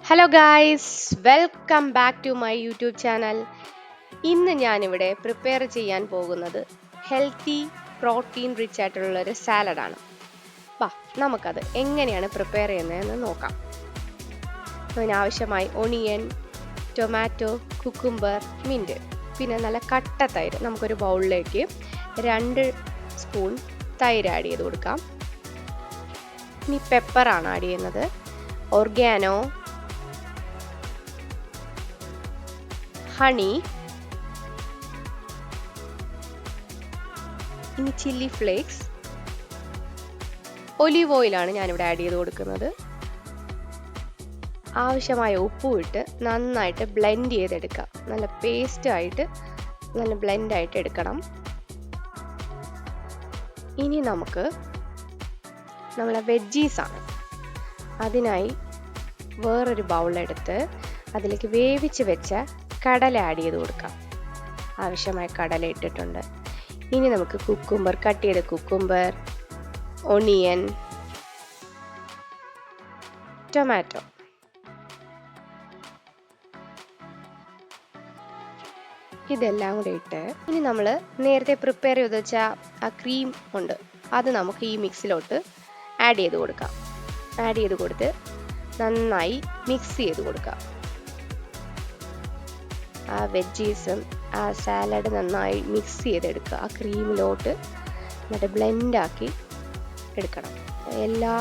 Hello guys, welcome back to my YouTube channel. ഇന്ന് ഞാനിവിടെ prepare ചെയ്യാൻ പോകുന്നത് ഹെൽത്തി പ്രോട്ടീൻ റിച്ച് ആയിട്ടുള്ള ഒരു സാലഡാണ്. വാ നമുക്കത് എങ്ങനെയാണ് പ്രിപ്പയർ ചെയ്യുന്നതെന്ന് നോക്കാം. അതിനാവശ്യമായി ഒണിയൻ, ടൊമാറ്റോ, കുക്കുംബർ, മിൻറ്റ്, പിന്നെ നല്ല കട്ട തൈര്. നമുക്കൊരു ബൗളിലേക്ക് 2 സ്പൂൺ തൈര് ആഡ് ചെയ്ത് കൊടുക്കാം. ഇനി പെപ്പറാണ് ആഡ് ചെയ്യുന്നത്, ഓർഗാനോ, ഹണി, ഇനി ചില്ലി ഫ്ലേക്സ്, ഒലീവ് ഓയിലാണ് ഞാനിവിടെ ആഡ് ചെയ്ത് കൊടുക്കുന്നത്. ആവശ്യമായ ഉപ്പും ഇട്ട് നന്നായിട്ട് ബ്ലെൻഡ് ചെയ്തെടുക്കാം. നല്ല പേസ്റ്റ് ആയിട്ട് നല്ല ബ്ലെൻഡായിട്ട് എടുക്കണം. ഇനി നമുക്ക് നമ്മളെ വെജീസാണ്. അതിനായി വേറൊരു ബൗളെടുത്ത് അതിലേക്ക് വേവിച്ച് വെച്ച കടല ആഡ് ചെയ്ത് കൊടുക്കാം. ആവശ്യമായ കടല ഇട്ടിട്ടുണ്ട്. ഇനി നമുക്ക് കുക്കുംബർ, കട്ട് ചെയ്ത കുക്കുംബർ, ഒണിയൻ, ടൊമാറ്റോ, ഇതെല്ലാം കൂടെ ഇട്ട് ഇനി നമ്മൾ നേരത്തെ പ്രിപ്പയർ ചെയ്ത് വെച്ച ആ ക്രീം ഉണ്ട്, അത് നമുക്ക് ഈ മിക്സിലോട്ട് ആഡ് ചെയ്ത് കൊടുക്കാം. ആഡ് ചെയ്ത് കൊടുത്ത് നന്നായി മിക്സ് ചെയ്ത് കൊടുക്കാം. ആ വെജീസും ആ സാലഡ് നന്നായി മിക്സ് ചെയ്തെടുക്കുക. ആ ക്രീമിലോട്ട് എന്നിട്ട് ബ്ലെൻഡാക്കി എടുക്കണം. എല്ലാ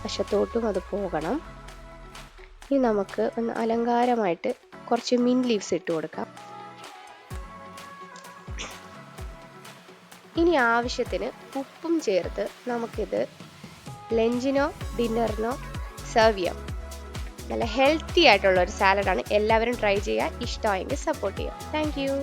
വശത്തോട്ടും അത് പോകണം. ഇനി നമുക്ക് ഒന്ന് അലങ്കാരമായിട്ട് കുറച്ച് മിൻറ്റ് ലീവ്സ് ഇട്ട് കൊടുക്കാം. ഇനി ആവശ്യത്തിന് ഉപ്പും ചേർത്ത് നമുക്കിത് ലഞ്ചിനോ ഡിന്നറിനോ സെർവ് ചെയ്യാം. നല്ല ഹെൽത്തി ആയിട്ടുള്ള ഒരു സാലഡാണ്. എല്ലാവരും ട്രൈ ചെയ്യുക. ഇഷ്ടമായെങ്കിൽ സപ്പോർട്ട് ചെയ്യുക. Thank you.